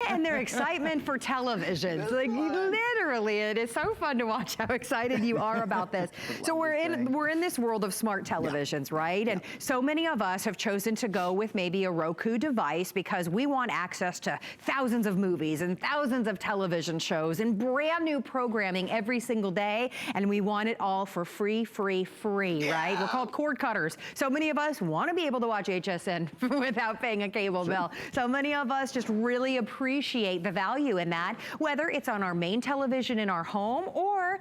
And their excitement for televisions. Like literally, it is so fun to watch how excited you are about this. So we're in this world of smart televisions, right? And so many of us have chosen to go with maybe a Roku device because we want access to thousands of movies and thousands of television shows and brand new programming every single day. And we want it all for free, right? We're called cord cutters. So many of us want to be able to watch HSN without paying a cable bill. So many of us just really appreciate the value in that, whether it's on our main television in our home, or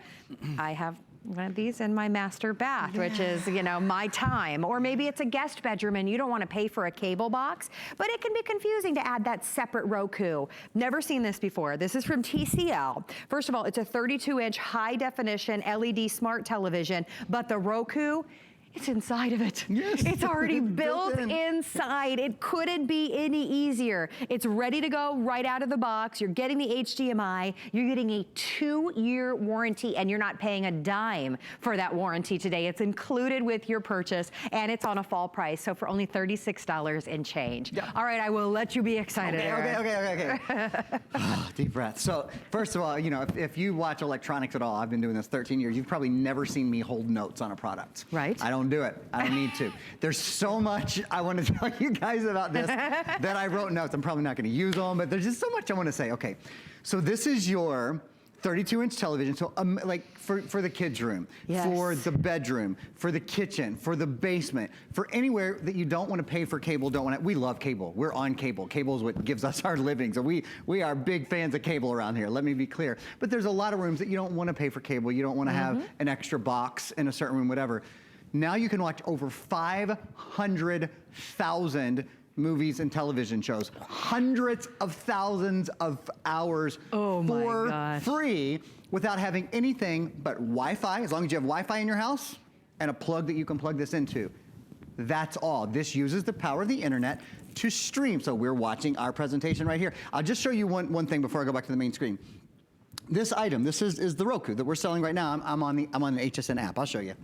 I have one of these in my master bath, which is, you know, my time. Or maybe it's a guest bedroom and you don't want to pay for a cable box, but it can be confusing to add that separate Roku. Never seen this before. This is from TCL. First of all, it's a 32-inch high definition LED smart television, but the Roku, it's inside of it. Yes. It's already built inside. It couldn't be any easier. It's ready to go right out of the box. You're getting the HDMI. You're getting a 2-year warranty, and you're not paying a dime for that warranty today. It's included with your purchase, and it's on a fall price, so for only $36 and change. Yeah. All right, I will let you be excited. Okay. Deep breath. So first of all, you know, if you watch electronics at all, I've been doing this 13 years, you've probably never seen me hold notes on a product. Right. I don't do it. I don't need to. There's so much I want to tell you guys about this that I wrote notes. I'm probably not going to use them, but there's just so much I want to say. Okay, so this is your 32-inch television, so like for the kids' room, for the bedroom, for the kitchen, for the basement, for anywhere that you don't want to pay for cable, we love cable. We're on cable. Cable is what gives us our living, so we are big fans of cable around here, let me be clear. But there's a lot of rooms that you don't want to pay for cable, you don't want to have an extra box in a certain room, whatever. Now you can watch over 500,000 movies and television shows, hundreds of thousands of hours for free without having anything but Wi-Fi, as long as you have Wi-Fi in your house, and a plug that you can plug this into. That's all. This uses the power of the internet to stream. So we're watching our presentation right here. I'll just show you one thing before I go back to the main screen. This item, this is the Roku that we're selling right now. I'm on the HSN app. I'll show you.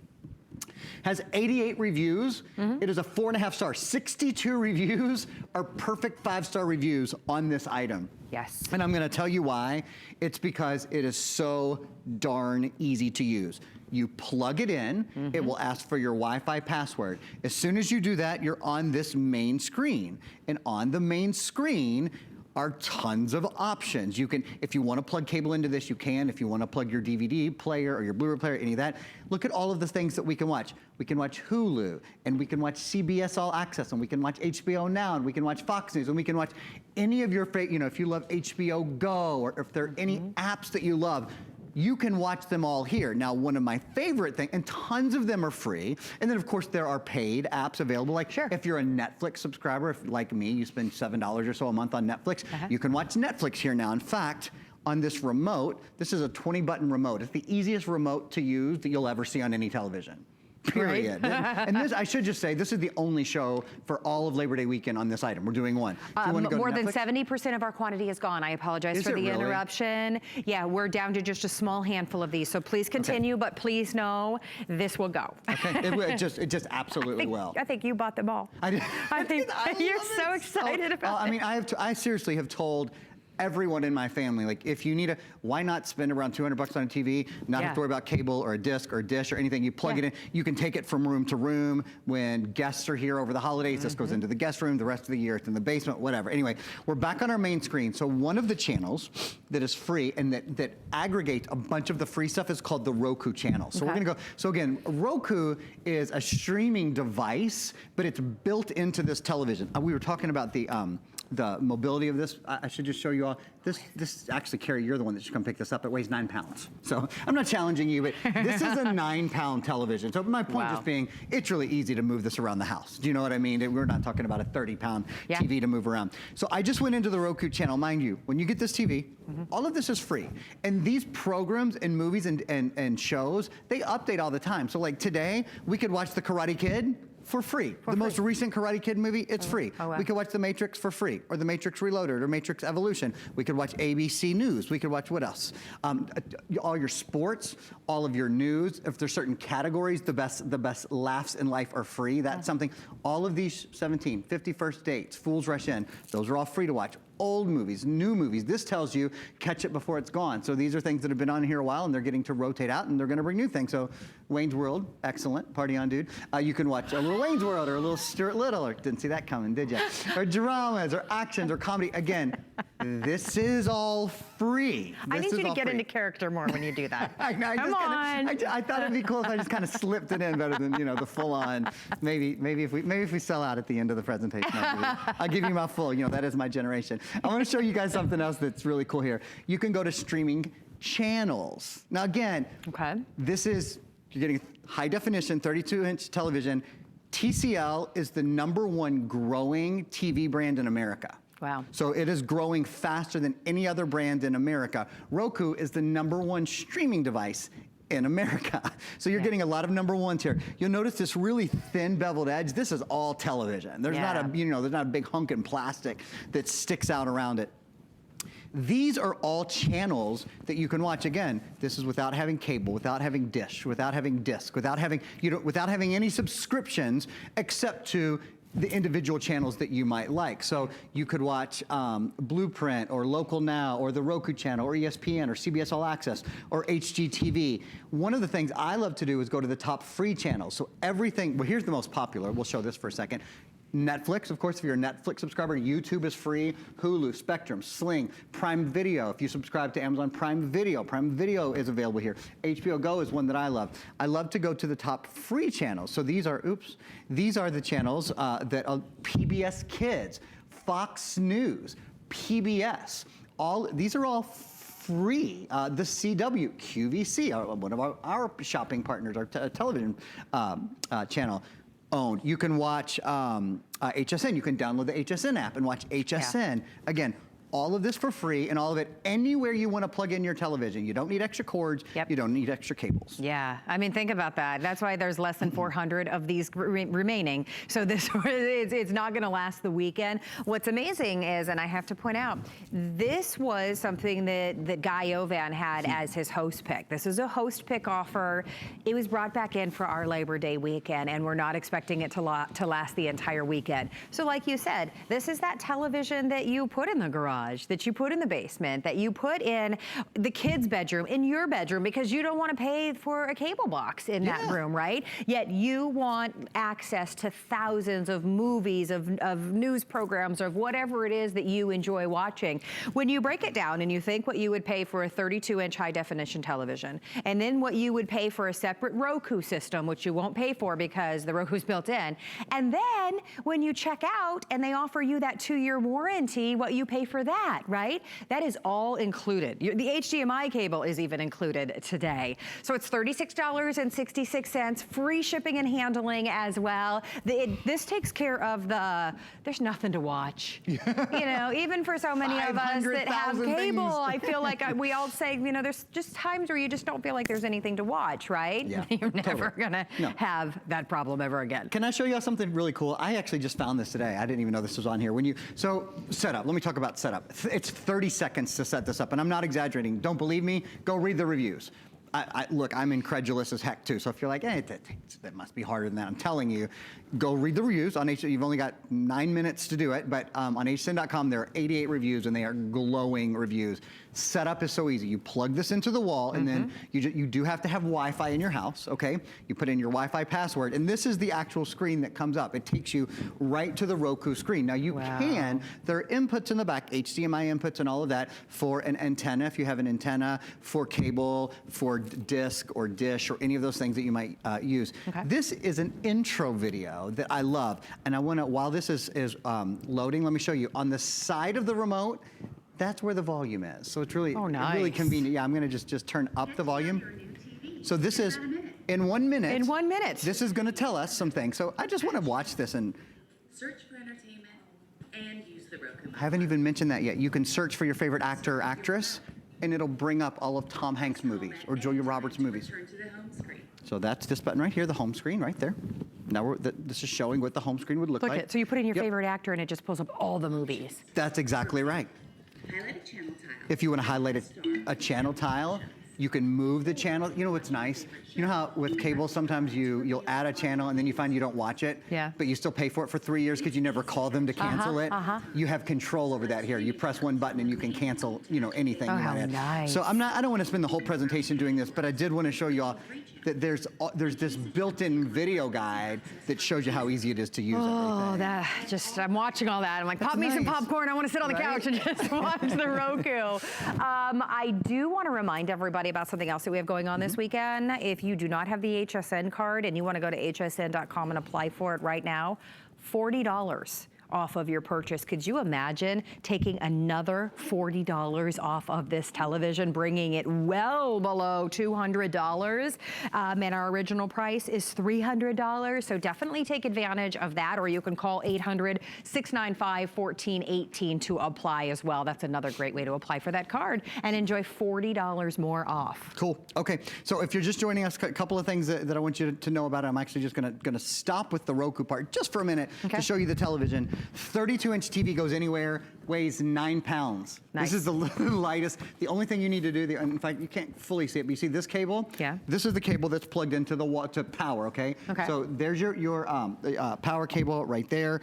Has 88 reviews. It is a 4.5 star. 62 reviews are perfect 5-star reviews on this item. Yes. And I'm gonna tell you why. It's because it is so darn easy to use. You plug it in, it will ask for your Wi-Fi password. As soon as you do that, you're on this main screen. And on the main screen are tons of options. You can, if you want to plug cable into this, you can. If you want to plug your DVD player or your Blu-ray player, any of that, look at all of the things that we can watch. We can watch Hulu, and we can watch CBS All Access, and we can watch HBO Now, and we can watch Fox News, and we can watch any of your favorite, you know, if you love HBO Go, or if there are any apps that you love, you can watch them all here. Now, one of my favorite things, and tons of them are free, and then of course there are paid apps available, like if you're a Netflix subscriber, if like me, you spend $7 or so a month on Netflix, you can watch Netflix here now. In fact, on this remote, this is a 20-button remote. It's the easiest remote to use that you'll ever see on any television. Period. And this, I should just say, this is the only show for all of Labor Day weekend on this item. We're doing one. More than 70% of our quantity is gone. I apologize for the interruption. Yeah, we're down to just a small handful of these. So please continue, but please know this will go. Okay, it just absolutely will. I think you bought them all. I think you're so excited about it. I mean, I seriously have told everyone in my family, like, if you need why not spend around 200 bucks on a TV, not have to worry about cable or a disc or a dish or anything. You plug it in, you can take it from room to room. When guests are here over the holidays, this goes into the guest room. The rest of the year, it's in the basement, whatever. Anyway, we're back on our main screen. So one of the channels that is free and that aggregates a bunch of the free stuff is called the Roku channel. So we're gonna go, so again, Roku is a streaming device, but it's built into this television. We were talking about the mobility of this. I should just show you all. This actually, Carrie, you're the one that should come pick this up. It weighs 9 pounds. So I'm not challenging you, but this is a 9-pound television. So my point just being, it's really easy to move this around the house. Do you know what I mean? We're not talking about a 30-pound TV to move around. So I just went into the Roku channel. Mind you, when you get this TV, all of this is free. And these programs and movies and shows, they update all the time. So like today, we could watch The Karate Kid for free. The most recent Karate Kid movie, it's free. We could watch The Matrix for free, or The Matrix Reloaded, or Matrix Evolution. We could watch ABC News. We could watch what else? All your sports, all of your news. If there's certain categories, the best laughs in life are free. That's something. All of these 17, 50 First Dates, Fools Rush In, those are all free to watch. old movies, new movies. This tells you catch it before it's gone. So these are things that have been on here a while, and they're getting to rotate out, and they're going to bring new things. So Wayne's World, excellent. Party on, dude. You can watch a little Wayne's World or a little Stuart Little, or didn't see that coming, did you? Or dramas or actions or comedy. Again, this is all free. I need you to get into character more when you do that. I thought it'd be cool if I just kind of slipped it in better than, you know, the full on. Maybe if we sell out at the end of the presentation, I'll give you my full. You know, that is my generation. I want to show you guys something else that's really cool here. You can go to streaming channels. Now again, this is, you're getting high definition 32-inch television. TCL is the #1 growing TV brand in America. Wow. So it is growing faster than any other brand in America. Roku is the #1 streaming device in America. So you're getting a lot of #1s here. You'll notice this really thin beveled edge. This is all television. There's not a, you know, there's not a big hunk in plastic that sticks out around it. These are all channels that you can watch. Again, this is without having cable, without having dish, without having disc, without having, without having any subscriptions except to the individual channels that you might like. So you could watch Blueprint or Local Now or the Roku channel or ESPN or CBS All Access or HDTV. One of the things I love to do is go to the top free channels. So everything, well, here's the most popular. We'll show this for a second. Netflix, of course, if you're a Netflix subscriber. YouTube is free. Hulu, Spectrum, Sling, Prime Video. If you subscribe to Amazon Prime Video is available here. HBO Go is one that I love. I love to go to the top free channels. So these are, these are the channels that are PBS Kids, Fox News, PBS. These are all free. The CW, QVC, one of our shopping partners, our television channel. Owned. You can watch HSN. You can download the HSN app and watch HSN. Again, all of this for free, and all of it anywhere you want to plug in your television. You don't need extra cords. You don't need extra cables. Yeah, I mean, think about that. That's why there's less than 400 of these remaining. So this it's not going to last the weekend. What's amazing is, and I have to point out, this was something that Guy Ovan had as his host pick. This is a host pick offer. It was brought back in for our Labor Day weekend, and we're not expecting it to last the entire weekend. So like you said, this is that television that you put in the garage, that you put in the basement, that you put in the kids' bedroom, in your bedroom, because you don't want to pay for a cable box in that room, right? Yet you want access to thousands of movies, of news programs, of whatever it is that you enjoy watching. When you break it down and you think what you would pay for a 32-inch high-definition television, and then what you would pay for a separate Roku system, which you won't pay for because the Roku's built in, and then when you check out and they offer you that 2-year warranty, what you pay for that, right? That is all included. The HDMI cable is even included today. So it's $36.66, free shipping and handling as well. This takes care of there's nothing to watch. You know, even for so many of us that have cable, I feel like we all say, you know, there's just times where you just don't feel like there's anything to watch, right? Yeah, You're never gonna have that problem ever again. Can I show you something really cool? I actually just found this today. I didn't even know this was on here. So setup, let me talk about setup. It's 30 seconds to set this up, and I'm not exaggerating. Don't believe me? Go read the reviews. Look, I'm incredulous as heck too. So if you're like, hey, that must be harder than that, I'm telling you, go read the reviews on HSN. You've only got 9 minutes to do it, but on hsn.com there are 88 reviews, and they are glowing reviews. Setup is so easy. You plug this into the wall, and then you do have to have Wi-Fi in your house, okay? You put in your Wi-Fi password, and this is the actual screen that comes up. It takes you right to the Roku screen. Now there are inputs in the back, HDMI inputs and all of that for an antenna, if you have an antenna, for cable, for disc or dish, or any of those things that you might use. This is an intro video that I love, and I wanna, while this is loading, let me show you. On the side of the remote, that's where the volume is. So it's really, really convenient. Yeah, I'm gonna just turn up the volume. So this is, in 1 minute. In 1 minute. This is gonna tell us some things. So I just wanna watch this and search for entertainment and use the Roku. I haven't even mentioned that yet. You can search for your favorite actor or actress, and it'll bring up all of Tom Hanks' movies or Julia Roberts' movies. Return to the home screen. So that's this button right here, the home screen right there. Now this is showing what the home screen would look like. So you put in your favorite actor, and it just pulls up all the movies. That's exactly right. Highlight a channel tile. If you want to highlight a channel tile, You can move the channel. You know what's nice? You know how with cable sometimes you'll add a channel and then you find you don't watch it, but you still pay for it for 3 years because you never call them to cancel it. You have control over that here. You press one button and you can cancel, you know, anything. Oh, you how might add. nice. So I don't want to spend the whole presentation doing this, but I did want to show you all that there's this built-in video guide that shows you how easy it is to use everything. I'm watching all that. I'm like, pop me some popcorn. I want to sit on the couch and just watch the Roku. I do want to remind everybody about something else that we have going on this weekend. If you do not have the HSN card and you want to go to hsn.com and apply for it right now, $40 off of your purchase. Could you imagine taking another $40 off of this television, bringing it well below $200? And our original price is $300. So definitely take advantage of that, or you can call 800-695-1418 to apply as well. That's another great way to apply for that card and enjoy $40 more off. Cool. Okay. So if you're just joining us, a couple of things that I want you to know about. I'm actually just gonna stop with the Roku part just for a minute to show you the television. 32-inch TV goes anywhere, weighs 9 pounds. Nice. This is the lightest. The only thing you need to do, in fact, you can't fully see it, but you see this cable? Yeah. This is the cable that's plugged into the wall to power, okay? So there's your power cable right there.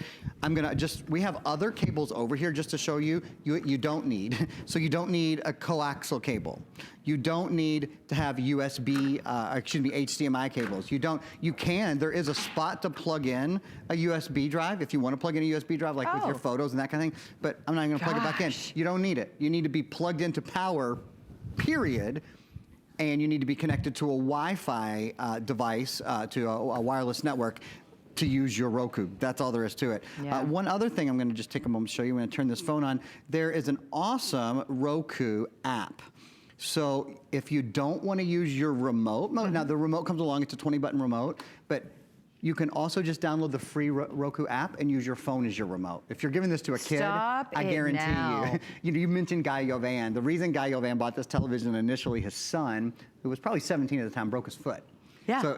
We have other cables over here just to show you don't need. So you don't need a coaxial cable. You don't need to have HDMI cables. There is a spot to plug in a USB drive if you want to plug in a USB drive, like with your photos and that kind of thing, but I'm not going to plug it back in. You don't need it. You need to be plugged into power, period, and you need to be connected to a Wi-Fi device, to a wireless network to use your Roku. That's all there is to it. One other thing I'm going to just take a moment to show you. I'm going to turn this phone on. There is an awesome Roku app. So if you don't want to use your remote, now the remote comes along, it's a 20-button remote, but you can also just download the free Roku app and use your phone as your remote. If you're giving this to a kid, I guarantee you, you mentioned Guy Yovan. The reason Guy Yovan bought this television initially, his son, who was probably 17 at the time, broke his foot.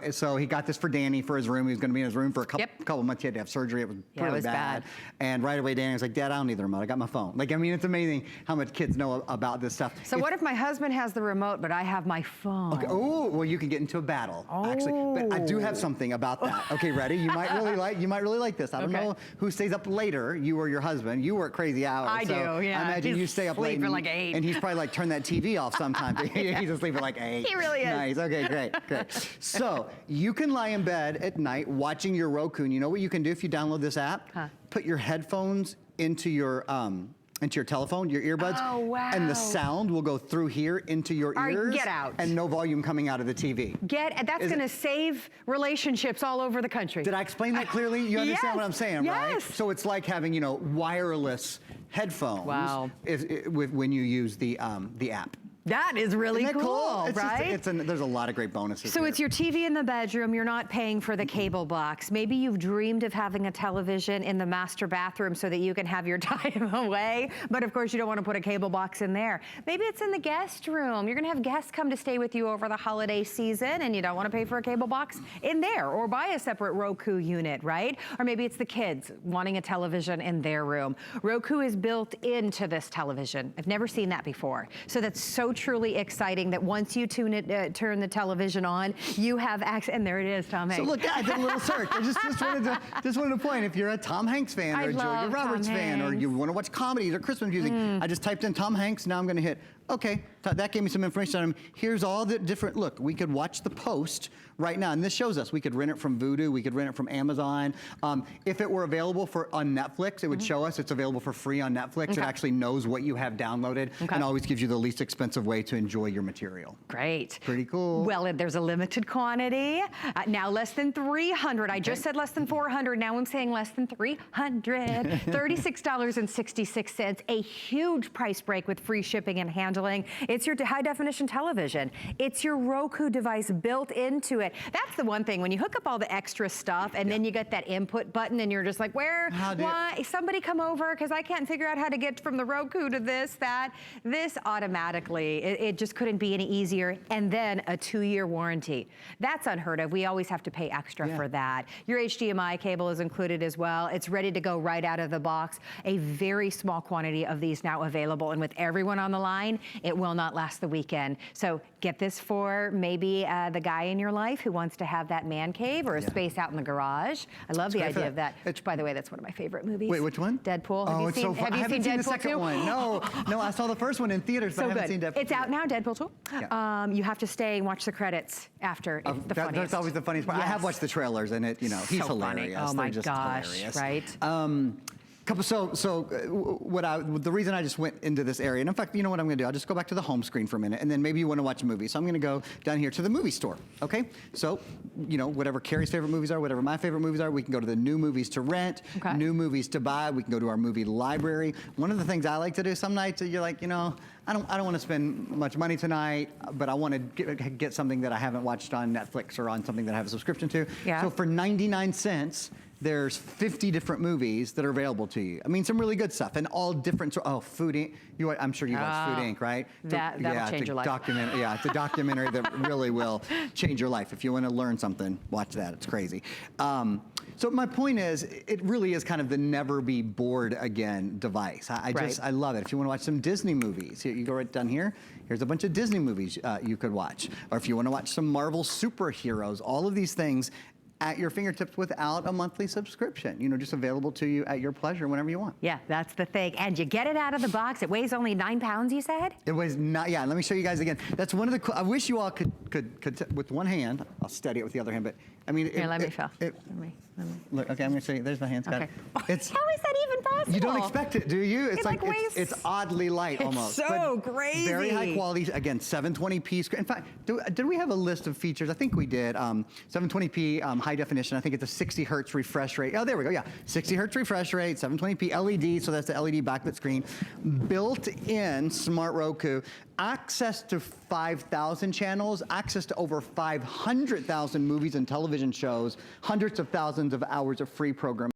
So he got this for Danny for his room. He was going to be in his room for a couple months. He had to have surgery. It was really bad. And right away, Danny was like, Dad, I don't need the remote. I got my phone. Like, I mean, it's amazing how much kids know about this stuff. So what if my husband has the remote, but I have my phone? Okay. Oh, well, you can get into a battle, actually. But I do have something about that. Okay, ready? You might really like this. I don't know who stays up later, you or your husband. You work crazy hours. I do, yeah. I imagine you stay up late. Sleep for like 8. And he's probably like, turn that TV off sometimes. He's asleep at like 8. He really is. Nice. Okay, great. So you can lie in bed at night watching your Roku, and you know what you can do if you download this app? Put your headphones into your telephone, your earbuds, and the sound will go through here into your ears. Get out. And no volume coming out of the TV. That's going to save relationships all over the country. Did I explain that clearly? You understand what I'm saying, right? So it's like having, wireless headphones when you use the app. That is really cool, right? There's a lot of great bonuses. So it's your TV in the bedroom. You're not paying for the cable box. Maybe you've dreamed of having a television in the master bathroom so that you can have your time away. But of course, you don't want to put a cable box in there. Maybe it's in the guest room. You're going to have guests come to stay with you over the holiday season, and you don't want to pay for a cable box in there or buy a separate Roku unit, right? Or maybe it's the kids wanting a television in their room. Roku is built into this television. I've never seen that before. So that's so truly exciting that once you turn the television on, you have access. And there it is, Tom Hanks. So look, I did a little search. I just wanted to point, if you're a Tom Hanks fan or a Julia Roberts fan, or you want to watch comedies or Christmas music, I just typed in Tom Hanks. Now I'm going to hit, okay, that gave me some information on him. Here's all the different, look, we could watch The Post right now, and this shows us we could rent it from Vudu, we could rent it from Amazon. If it were available on Netflix, it would show us it's available for free on Netflix. It actually knows what you have downloaded and always gives you the least expensive way to enjoy your material. Great. Pretty cool. Well, there's a limited quantity. Now less than 300. I just said less than 400. Now I'm saying less than 300. $36.66. A huge price break with free shipping and handling. It's your high definition television. It's your Roku device built into it. That's the one thing, when you hook up all the extra stuff and then you get that input button and you're just like, why? Somebody come over because I can't figure out how to get from the Roku to this automatically. It just couldn't be any easier. And then a 2-year warranty. That's unheard of. We always have to pay extra for that. Your HDMI cable is included as well. It's ready to go right out of the box. A very small quantity of these now available. And with everyone on the line, it will not last the weekend. So get this for maybe the guy in your life who wants to have that man cave or a space out in the garage. I love the idea of that. Which, by the way, that's one of my favorite movies. Wait, which one? Deadpool. Oh, it's so fun. I haven't seen the Deadpool second 2? one. No, I saw the first one in theaters, but I haven't seen Deadpool. It's out now, Deadpool 2. Yeah. You have to stay and watch the credits after. It's the funniest. That's always the funniest part. I have watched the trailers, and he's so hilarious. Funny. Oh my just gosh, hilarious. right? The reason I just went into this area, and in fact, you know what I'm gonna do? I'll just go back to the home screen for a minute, and then maybe you wanna watch a movie. So I'm gonna go down here to the movie store, okay? So, whatever Carrie's favorite movies are, whatever my favorite movies are, we can go to the new movies to rent, new movies to buy, we can go to our movie library. One of the things I like to do some nights, you're like, I don't wanna spend much money tonight, but I wanna get something that I haven't watched on Netflix or on something that I have a subscription to. Yeah. So for 99 cents, there's 50 different movies that are available to you. I mean, some really good stuff, and all different. Food Inc. I'm sure you watched Food Inc., right? That'll change your life. It's a documentary that really will change your life. If you want to learn something, watch that. It's crazy. So my point is, it really is kind of the never be bored again device. I love it. If you want to watch some Disney movies, you go right down here. Here's a bunch of Disney movies you could watch. Or if you want to watch some Marvel superheroes, all of these things at your fingertips without a monthly subscription, just available to you at your pleasure whenever you want. Yeah, that's the thing. And you get it out of the box. It weighs only 9 pounds, you said? It weighs not, let me show you guys again. That's one of the, I wish you all could with one hand, I'll steady it with the other hand, but I mean. Here, let me feel. Look, okay, I'm gonna show you, there's my hands. Okay. How is that even possible? You don't expect it, do you? It's it's oddly light almost. It's so crazy. Very high quality, again, 720p screen. In fact, did we have a list of features? I think we did. 720p high definition. I think it's a 60 hertz refresh rate. Oh, there we go, yeah. 60 hertz refresh rate, 720p LED, so that's the LED backlit screen. Built-in smart Roku. Access to 5,000 channels, access to over 500,000 movies and television shows, hundreds of thousands of hours of free programming.